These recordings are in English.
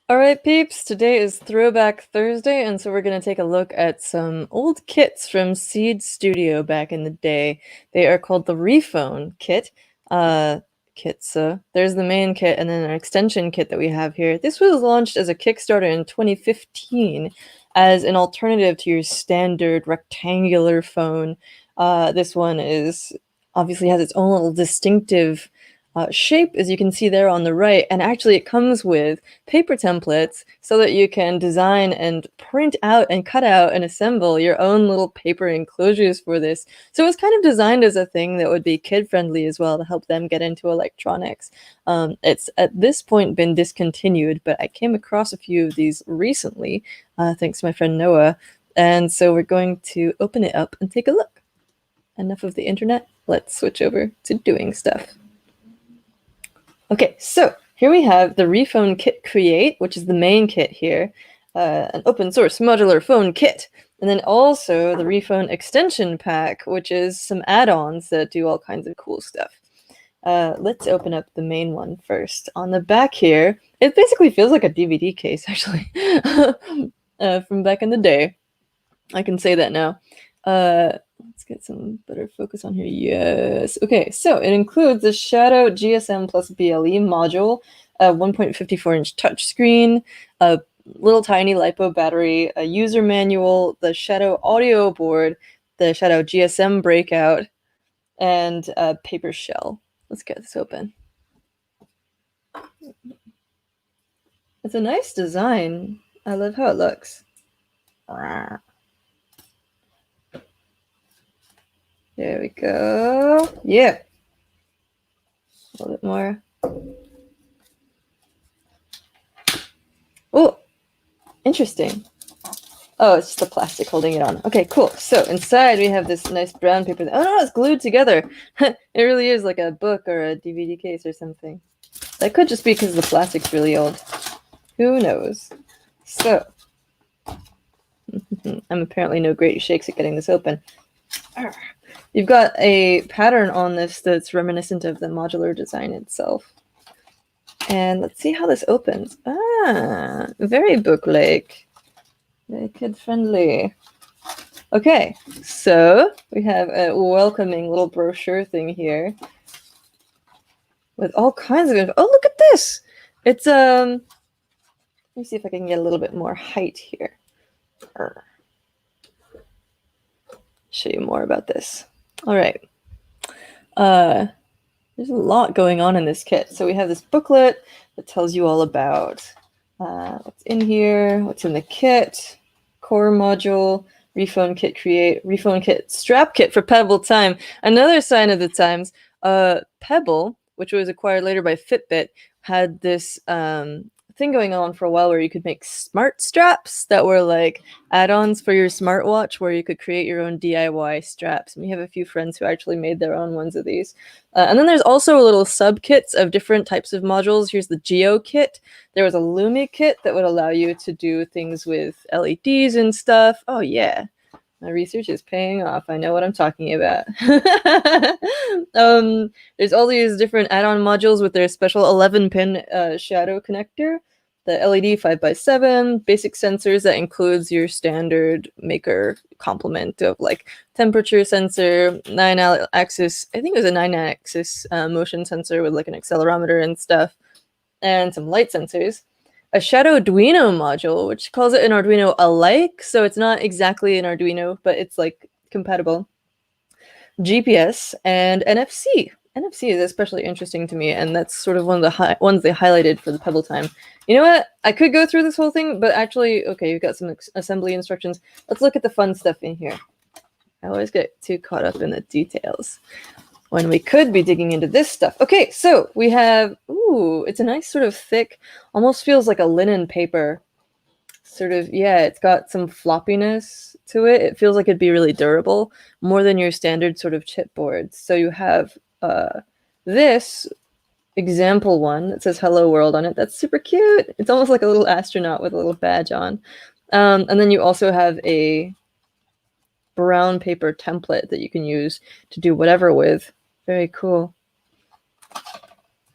All right, peeps, today is Throwback Thursday, and so we're going to take a look at some old kits from Seed Studio back in the day. They are called the RePhone kit. There's the main kit and then an extension kit that we have here. This was launched as a Kickstarter in 2015 as an alternative to your standard rectangular phone. This one is obviously has its own little distinctive shape, as you can see there on the right, and actually it comes with paper templates so that you can design and print out and cut out and assemble your own little paper enclosures for this. So it was kind of designed as a thing that would be kid-friendly as well to help them get into electronics. It's at this point been discontinued, but I came across a few of these recently, thanks to my friend Noah, and so we're going to open it up and take a look. Enough of the internet, let's switch over to doing stuff. Okay, so here we have the RePhone Kit Create, which is the main kit here, an open source modular phone kit, and then also the RePhone Extension Pack, which is some add-ons that do all kinds of cool stuff. Let's open up the main one first. On the back here, it basically feels like a DVD case, actually, from back in the day. I can say that now. Let's get some better focus on here. Yes. Okay, so it includes the Xadow GSM plus BLE module, a 1.54-inch touchscreen, a little tiny LiPo battery, a user manual, the Xadow audio board, the Xadow GSM breakout, and a paper shell. Let's get this open. It's a nice design. I love how it looks. There we go. Yeah. A little bit more. Oh, interesting. Oh, it's just the plastic holding it on. Okay, cool. So inside we have this nice brown paper. Oh no, it's glued together. It really is like a book or a DVD case or something. That could just be because the plastic's really old. Who knows? So, I'm apparently no great shakes at getting this open. You've got a pattern on this that's reminiscent of the modular design itself. And let's see how this opens. Ah, very book-like. Very kid-friendly. Okay, so we have a welcoming little brochure thing here with all kinds of info. Oh, look at this! It's, let me see if I can get a little bit more height here. Show you more about this. All right. There's a lot going on in this kit. So we have this booklet that tells you all about what's in here, what's in the kit, core module, RePhone Kit Create, RePhone Kit Strap Kit for Pebble Time. Another sign of the times. Pebble, which was acquired later by Fitbit, had this thing going on for a while where you could make smart straps that were like add-ons for your smartwatch where you could create your own DIY straps. And we have a few friends who actually made their own ones of these. And then there's also little sub-kits of different types of modules. Here's the Geo kit. There was a Lumi kit that would allow you to do things with LEDs and stuff. Oh yeah. My research is paying off. I know what I'm talking about. There's all these different add-on modules with their special 11-pin shadow connector, the LED 5x7, basic sensors that includes your standard maker complement of like temperature sensor, 9-axis, I think it was a 9-axis motion sensor with like an accelerometer and stuff, and some light sensors. A Xadow module, which calls it an Arduino alike, so it's not exactly an Arduino, but it's like compatible. GPS and NFC. NFC is especially interesting to me, and that's sort of one of the ones they highlighted for the Pebble Time. You know what? I could go through this whole thing, but actually, okay, you've got some assembly instructions. Let's look at the fun stuff in here. I always get too caught up in the details when we could be digging into this stuff. Okay, so we have, ooh, it's a nice sort of thick, almost feels like a linen paper. Sort of, yeah, it's got some floppiness to it. It feels like it'd be really durable, more than your standard sort of chipboards. So you have this example one that says Hello World on it. That's super cute. It's almost like a little astronaut with a little badge on. And then you also have a brown paper template that you can use to do whatever with. Very cool.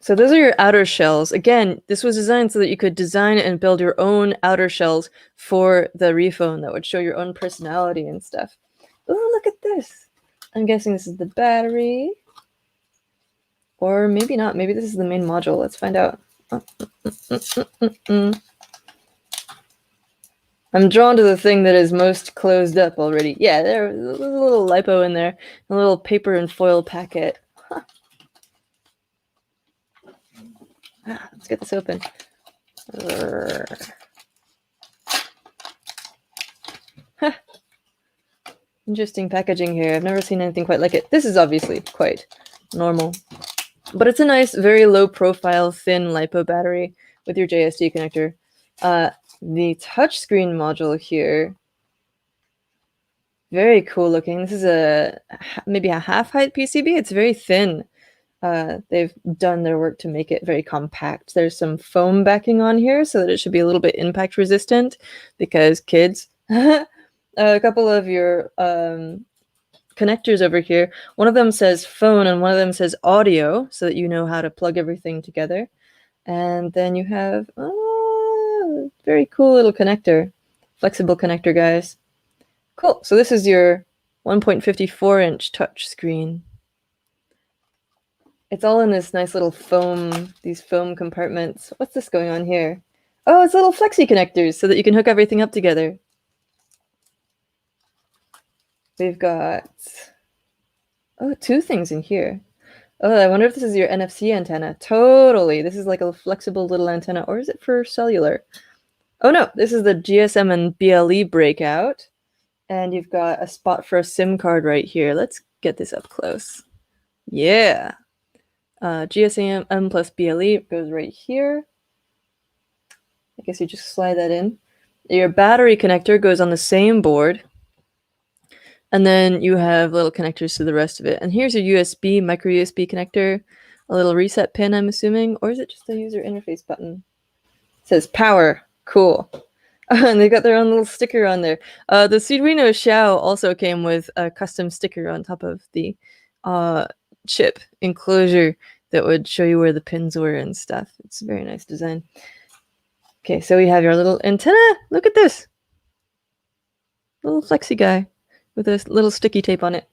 So those are your outer shells. Again, this was designed so that you could design and build your own outer shells for the RePhone that would show your own personality and stuff. Oh, look at this. I'm guessing this is the battery. Or maybe not. Maybe this is the main module. Let's find out. I'm drawn to the thing that is most closed up already. Yeah, there's a little lipo in there. A little paper and foil packet. Huh. Let's get this open. Huh. Interesting packaging here. I've never seen anything quite like it. This is obviously quite normal. But it's a nice, very low profile, thin LiPo battery with your JSD connector. The touchscreen module here, very cool looking. This is maybe a half height PCB. It's very thin. They've done their work to make it very compact. There's some foam backing on here so that it should be a little bit impact resistant because kids. A couple of your connectors over here. One of them says phone and one of them says audio so that you know how to plug everything together. And then you have very cool little connector. Flexible connector, guys. Cool. So this is your 1.54-inch touch screen. It's all in this nice little foam, these foam compartments. What's this going on here? Oh, it's little flexi connectors so that you can hook everything up together. We've got, two things in here. Oh, I wonder if this is your NFC antenna. Totally. This is like a flexible little antenna. Or is it for cellular? Oh, no. This is the GSM and BLE breakout. And you've got a spot for a SIM card right here. Let's get this up close. Yeah. GSM plus BLE goes right here. I guess you just slide that in. Your battery connector goes on the same board. And then you have little connectors to the rest of it. And here's your USB, micro USB connector, a little reset pin, I'm assuming. Or is it just a user interface button? It says power. Cool. And they got their own little sticker on there. The Arduino Xiao also came with a custom sticker on top of the chip enclosure that would show you where the pins were and stuff. It's a very nice design. Okay, so we have your little antenna. Look at this. Little flexi guy with a little sticky tape on it.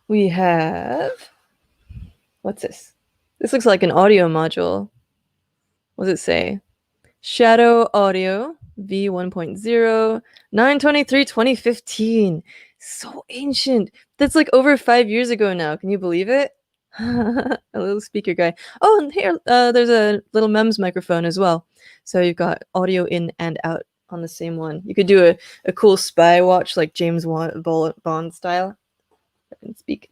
We have, what's this? This looks like an audio module. What does it say? Xadow Audio V1.0 9/23/2015. So ancient. That's like over 5 years ago now. Can you believe it? A little speaker guy. Oh, and here, there's a little MEMS microphone as well. So you've got audio in and out on the same one. You could do a cool spy watch like James Bond style. I can speak.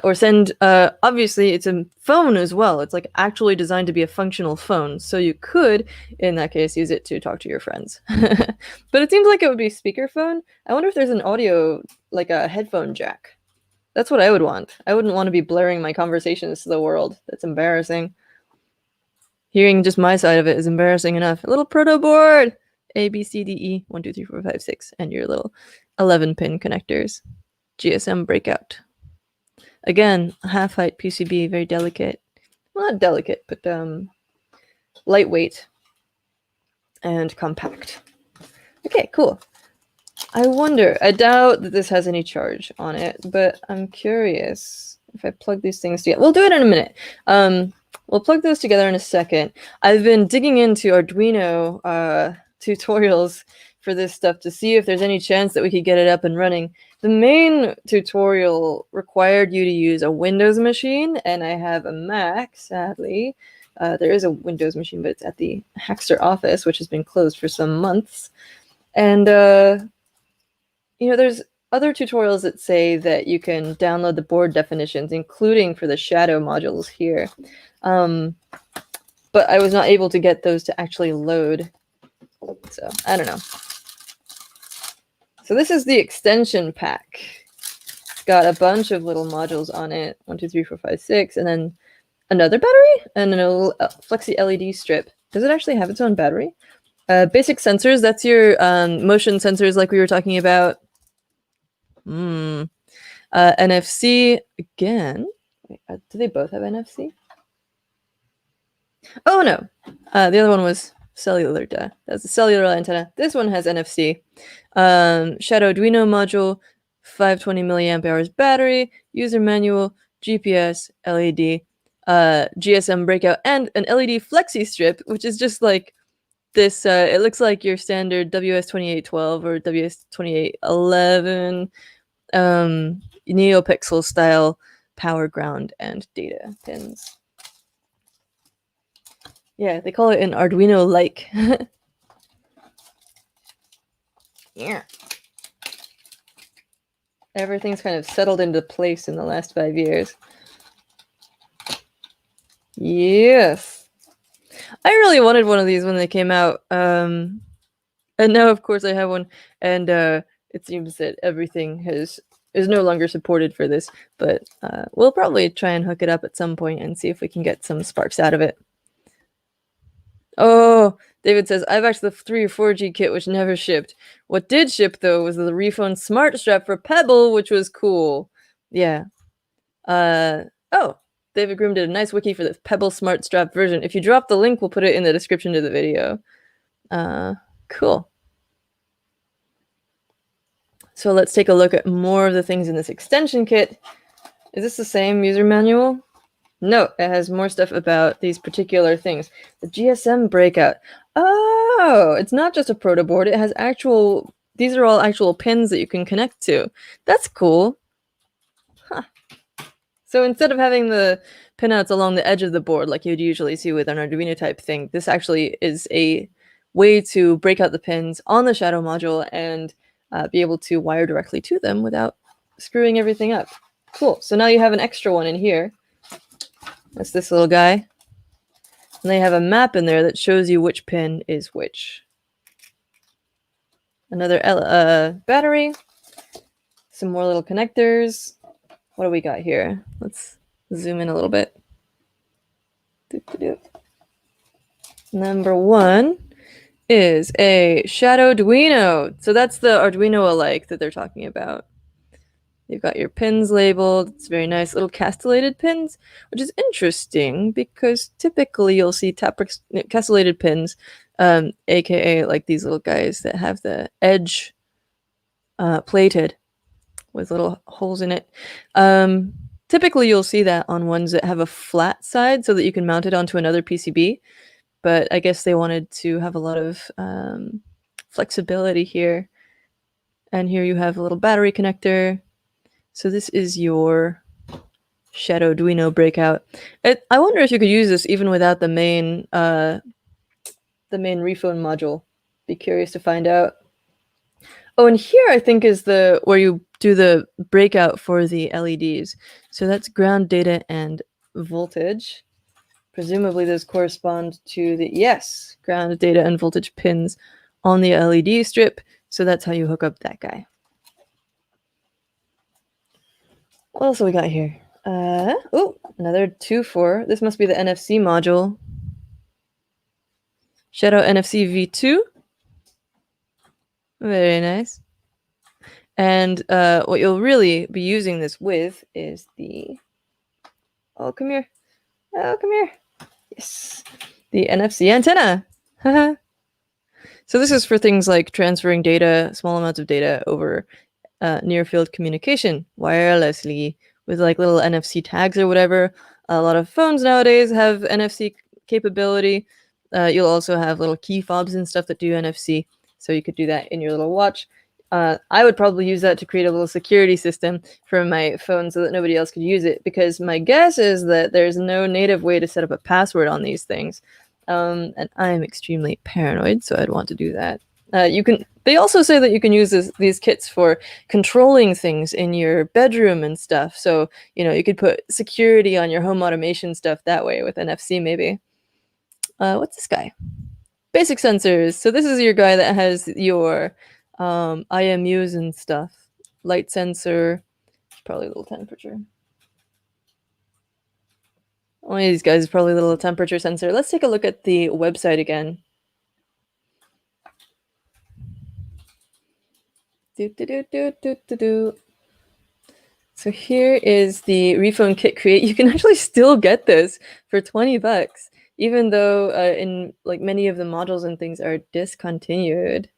Or send, obviously it's a phone as well. It's like actually designed to be a functional phone. So you could, in that case, use it to talk to your friends. But it seems like it would be speakerphone. I wonder if there's an audio, like a headphone jack. That's what I would want. I wouldn't want to be blaring my conversations to the world. That's embarrassing. Hearing just my side of it is embarrassing enough. A little proto board. A, B, C, D, E, 1, 2, 3, 4, 5, 6. And your little 11-pin connectors. GSM breakout. Again, half-height PCB, very delicate. Well, not delicate, but lightweight and compact. Okay, cool. I wonder, I doubt that this has any charge on it, but I'm curious if I plug these things together. We'll do it in a minute. We'll plug those together in a second. I've been digging into Arduino tutorials for this stuff to see if there's any chance that we could get it up and running. The main tutorial required you to use a Windows machine, and I have a Mac, sadly. There is a Windows machine, but it's at the Hackster office, which has been closed for some months. And, there's other tutorials that say that you can download the board definitions, including for the Xadow modules here. But I was not able to get those to actually load. So, I don't know. So this is the extension pack. It's got a bunch of little modules on it. 1, 2, 3, 4, 5, 6. And then another battery and a little flexi LED strip. Does it actually have its own battery? Basic sensors. That's your motion sensors like we were talking about. NFC. Again, Wait, do they both have NFC? Oh no, the other one was cellular. That's a cellular antenna. This one has NFC. Shadow Arduino module, 520 milliamp hours battery, user manual, GPS, LED, GSM breakout, and an LED flexi strip, which is just like this. It looks like your standard WS2812 or WS2811 NeoPixel style power, ground, and data pins. Yeah, they call it an Arduino-like. Yeah. Everything's kind of settled into place in the last 5 years. Yes. I really wanted one of these when they came out. And now, of course, I have one. And it seems that everything is no longer supported for this. But we'll probably try and hook it up at some point and see if we can get some sparks out of it. Oh, David says, I've actually the 3 or 4G kit, which never shipped. What did ship, though, was the RePhone Smart Strap for Pebble, which was cool. Yeah. Oh, David Groom did a nice wiki for the Pebble Smart Strap version. If you drop the link, we'll put it in the description to the video. Cool. So let's take a look at more of the things in this extension kit. Is this the same user manual? No, it has more stuff about these particular things. The GSM breakout. Oh, it's not just a proto board. It has actual, these are all actual pins that you can connect to. That's cool. Huh. So instead of having the pinouts along the edge of the board like you'd usually see with an Arduino type thing, this actually is a way to break out the pins on the Xadow module and be able to wire directly to them without screwing everything up. Cool. So now you have an extra one in here. That's this little guy. And they have a map in there that shows you which pin is which. Another battery. Some more little connectors. What do we got here? Let's zoom in a little bit. Number 1 is a Shadow Arduino. So that's the Arduino alike that they're talking about. You've got your pins labeled. It's very nice little castellated pins, which is interesting because typically you'll see castellated pins, aka like these little guys that have the edge plated with little holes in it. Typically you'll see that on ones that have a flat side so that you can mount it onto another PCB, but I guess they wanted to have a lot of flexibility here. And here you have a little battery connector. So this is your Shadow Arduino breakout. I wonder if you could use this even without the main RePhone module. Be curious to find out. Oh, and here I think is where you do the breakout for the LEDs. So that's ground, data, and voltage. Presumably those correspond to the, yes, ground, data, and voltage pins on the LED strip. So that's how you hook up that guy. What else have we got here? Oh, another 2.4. This must be the NFC module. Shadow NFC V2. Very nice. And what you'll really be using this with is the... Oh, come here. Oh, come here. Yes. The NFC antenna. So this is for things like transferring data, small amounts of data over near-field communication wirelessly with like little NFC tags or whatever. A lot of phones nowadays have NFC capability. You'll also have little key fobs and stuff that do NFC, so you could do that in your little watch. I would probably use that to create a little security system for my phone so that nobody else could use it, because my guess is that there's no native way to set up a password on these things. And I'm extremely paranoid, so I'd want to do that. They also say that you can use these kits for controlling things in your bedroom and stuff. So, you could put security on your home automation stuff that way with NFC maybe. What's this guy? Basic sensors. So this is your guy that has your IMUs and stuff. Light sensor, probably a little temperature. One of these guys is probably a little temperature sensor. Let's take a look at the website again. So here is the RePhone Kit Create. You can actually still get this for 20 bucks, even though in like many of the modules and things are discontinued.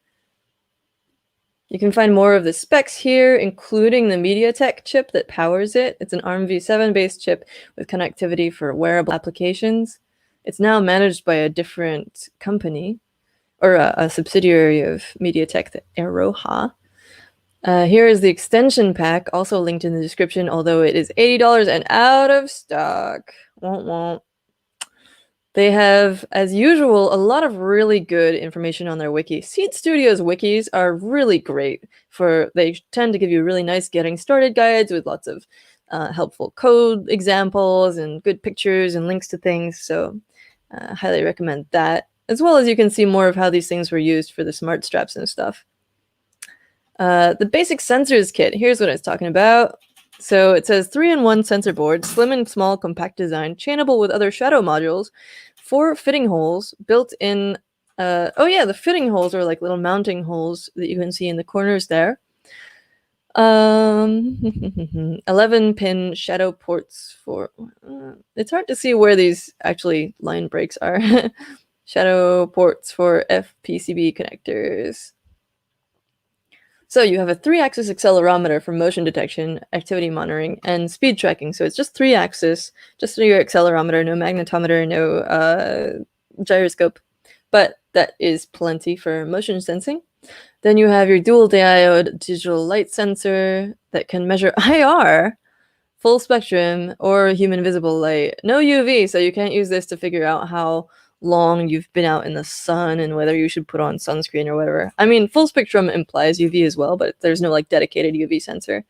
You can find more of the specs here, including the MediaTek chip that powers it. It's an ARM v7 based chip with connectivity for wearable applications. It's now managed by a different company, or a subsidiary of MediaTek, the Aroha. Here is the extension pack, also linked in the description, although it is $80 and out of stock. Won't won't. They have, as usual, a lot of really good information on their wiki. Seed Studio's wikis are really great they tend to give you really nice getting started guides with lots of helpful code examples and good pictures and links to things. So highly recommend that. As well as you can see more of how these things were used for the smart straps and stuff. The basic sensors kit, here's what I was talking about. So it says 3-in-1 sensor board, slim and small, compact design, chainable with other Xadow modules, 4 fitting holes built in. Oh yeah, the fitting holes are like little mounting holes that you can see in the corners there. 11-pin Xadow ports for. It's hard to see where these actually line breaks are. Xadow ports for FPCB connectors. So you have a 3-axis accelerometer for motion detection, activity monitoring, and speed tracking. So it's just 3-axis, just your accelerometer, no magnetometer, no gyroscope. But that is plenty for motion sensing. Then you have your dual diode digital light sensor that can measure IR, full spectrum, or human visible light. No UV, so you can't use this to figure out how long you've been out in the sun and whether you should put on sunscreen or whatever. I mean, full spectrum implies UV as well, but there's no like dedicated UV sensor.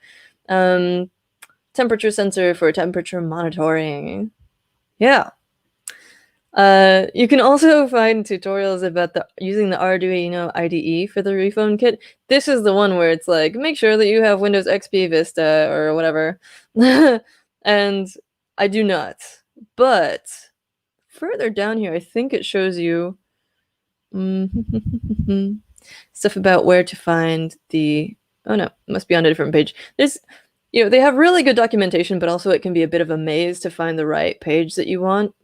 Temperature sensor for temperature monitoring. Yeah. You can also find tutorials about using the Arduino IDE for the RePhone kit. This is the one where it's like, make sure that you have Windows XP Vista or whatever. And I do not. But further down here, I think it shows you stuff about where to find the. Oh no, it must be on a different page. They have really good documentation, but also it can be a bit of a maze to find the right page that you want.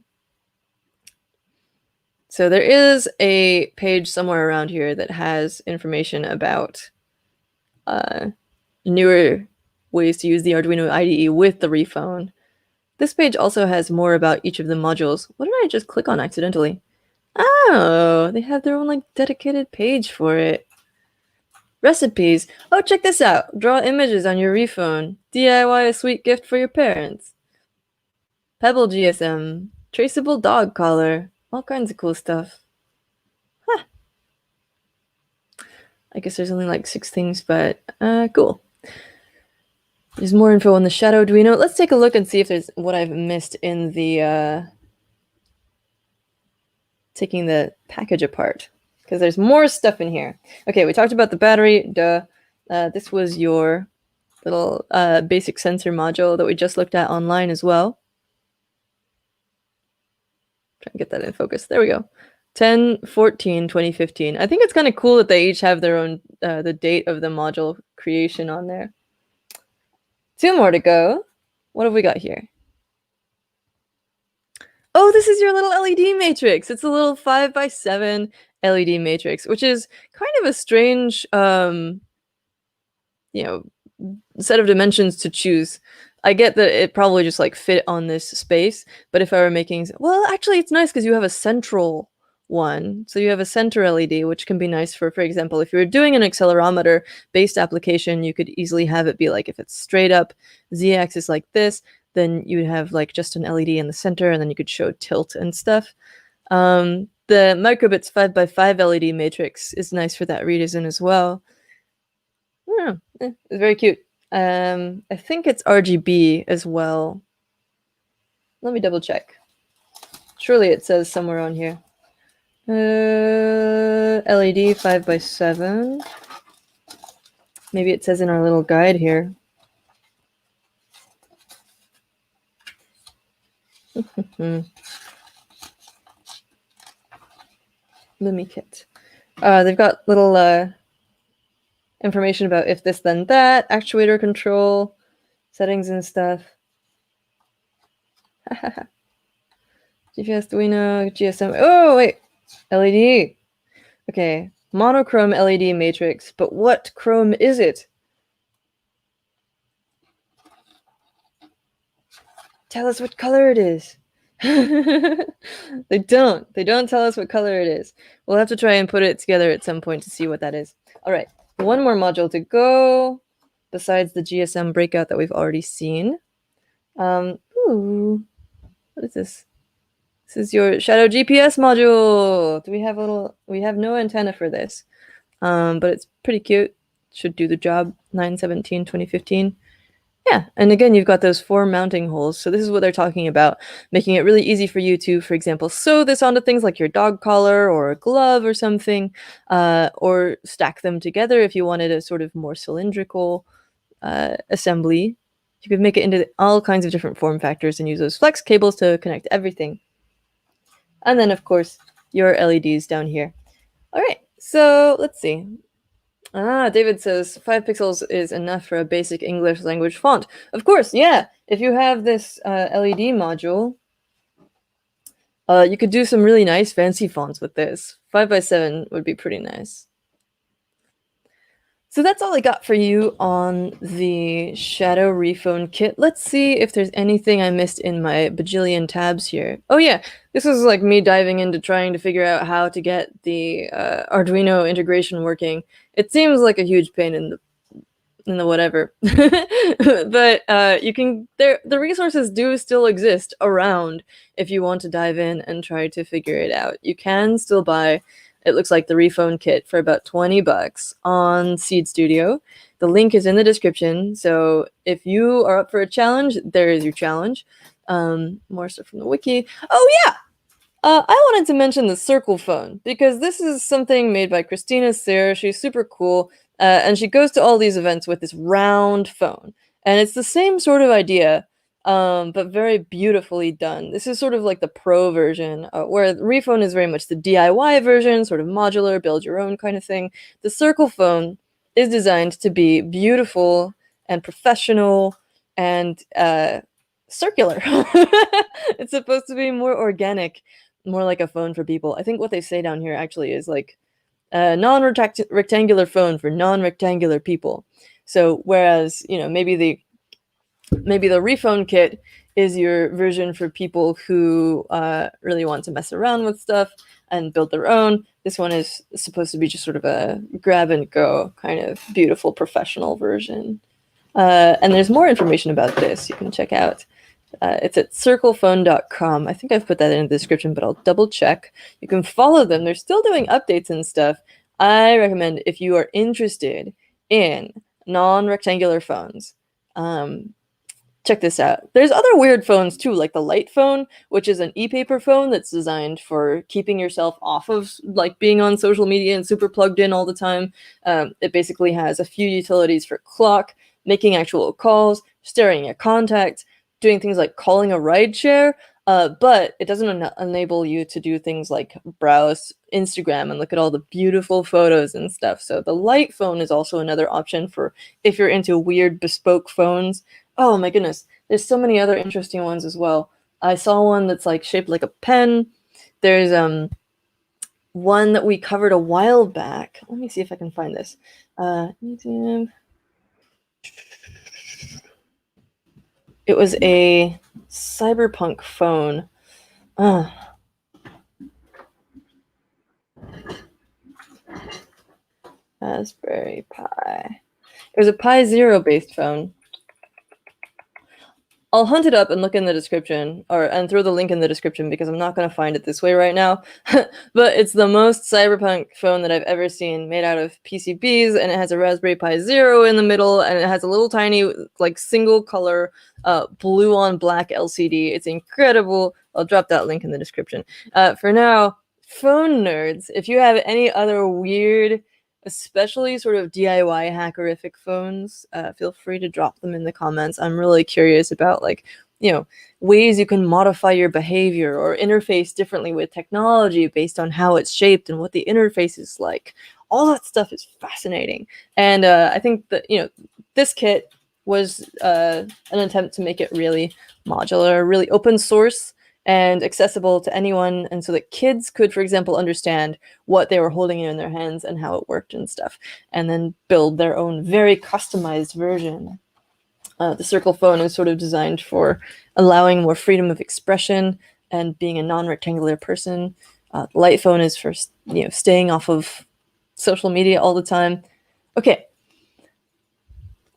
So there is a page somewhere around here that has information about newer ways to use the Arduino IDE with the RePhone. This page also has more about each of the modules. What did I just click on accidentally? Oh, they have their own like dedicated page for it. Recipes. Oh, check this out. Draw images on your RePhone. DIY a sweet gift for your parents. Pebble GSM. Traceable dog collar. All kinds of cool stuff. Huh. I guess there's only like 6 things, but cool. There's more info on the Xadow Arduino. Let's take a look and see if there's what I've missed in the taking the package apart, because there's more stuff in here. Okay, we talked about the battery. Duh. This was your little basic sensor module that we just looked at online as well. Try and get that in focus. There we go. 10/14/2015. I think it's kind of cool that they each have their own the date of the module creation on there. 2 more to go. What have we got here? Oh, this is your little LED matrix. It's a little 5x7 LED matrix, which is kind of a strange, set of dimensions to choose. I get that it probably just like fit on this space, but if I were making, well, actually it's nice because you have a central one. So you have a center LED, which can be nice for example, if you were doing an accelerometer based application, you could easily have it be like, if it's straight up Z-axis like this, then you would have like just an LED in the center, and then you could show tilt and stuff. The microbits 5x5 LED matrix is nice for that reason as well. Yeah, it's very cute. I think it's RGB as well. Let me double check. Surely it says somewhere on here. LED 5x7. Maybe it says in our little guide here. Lumi kit. They've got little information about if this then that, actuator control, settings and stuff. GPS, Arduino, GSM. Oh, wait. LED. Okay. Monochrome LED matrix. But what chrome is it? Tell us what color it is. They don't. They don't tell us what color it is. We'll have to try and put it together at some point to see what that is. All right. One more module to go besides the GSM breakout that we've already seen. Ooh. What is this? This is your Xadow GPS module. Do we have a little... We have no antenna for this. But it's pretty cute. Should do the job. 9/17/2015. Yeah, and again, you've got those 4 mounting holes. So this is what they're talking about, making it really easy for you to, for example, sew this onto things like your dog collar or a glove or something, or stack them together if you wanted a sort of more cylindrical assembly. You could make it into all kinds of different form factors and use those flex cables to connect everything. And then, of course, your LEDs down here. All right, so let's see. David says 5 pixels is enough for a basic English language font. Of course, yeah. If you have this LED module, you could do some really nice fancy fonts with this. 5x7 would be pretty nice. So that's all I got for you on the Xadow RePhone kit. Let's see if there's anything I missed in my bajillion tabs here. Oh yeah, this was like me diving into trying to figure out how to get the Arduino integration working. It seems like a huge pain in the whatever, but you can. The resources do still exist around if you want to dive in and try to figure it out. You can still buy. It looks like the RePhone kit for about $20 on Seed Studio. The link is in the description. So if you are up for a challenge, there is your challenge. More stuff from the wiki. Oh yeah, I wanted to mention the Circle phone because this is something made by Christina Sayre. She's super cool, and she goes to all these events with this round phone, and it's the same sort of idea, but very beautifully done. This is sort of like the pro version, where RePhone is very much the DIY version, sort of modular, build your own kind of thing. The Circle phone is designed to be beautiful and professional and circular. It's supposed to be more organic, more like a phone for people. I think what they say down here actually is like a non-rectangular phone for non-rectangular people. So whereas, you know, maybe the RePhone kit is your version for people who really want to mess around with stuff and build their own. This one is supposed to be just sort of a grab and go kind of beautiful professional version. And there's more information about this you can check out. It's at circlephone.com. I think I've put that in the description, but I'll double check. You can follow them. They're still doing updates and stuff. I recommend if you are interested in non-rectangular phones, check this out. There's other weird phones too, like the Light phone, which is an e-paper phone that's designed for keeping yourself off of like being on social media and super plugged in all the time. It basically has a few utilities for clock, making actual calls, staring at contacts, doing things like calling a ride share, but it doesn't enable you to do things like browse Instagram and look at all the beautiful photos and stuff. So the Light phone is also another option for if you're into weird bespoke phones. Oh my goodness, there's so many other interesting ones as well. I saw one that's like shaped like a pen. There's one that we covered a while back. Let me see if I can find this. It was a cyberpunk phone. Raspberry Pi. It was a Pi Zero based phone. I'll hunt it up and look in the description, and throw the link in the description because I'm not going to find it this way right now. But it's the most cyberpunk phone that I've ever seen, made out of PCBs, and it has a Raspberry Pi Zero in the middle, and it has a little tiny, like, single color blue on black LCD. It's incredible. I'll drop that link in the description. For now, phone nerds, if you have any other weird, especially sort of DIY hackerific phones, feel free to drop them in the comments. I'm really curious about, like, you know, ways you can modify your behavior or interface differently with technology based on how it's shaped and what the interface is like. All that stuff is fascinating. And I think that, you know, this kit was an attempt to make it really modular, really open source, and accessible to anyone, and so that kids could, for example, understand what they were holding in their hands and how it worked and stuff, and then build their own very customized version. The Circle phone is sort of designed for allowing more freedom of expression and being a non-rectangular person. The Light phone is for staying off of social media all the time. Okay,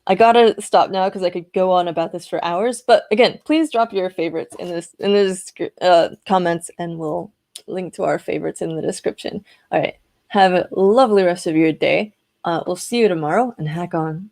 I gotta stop now because I could go on about this for hours. But again, please drop your favorites in the comments, and we'll link to our favorites in the description. All right, have a lovely rest of your day. We'll see you tomorrow, and hack on.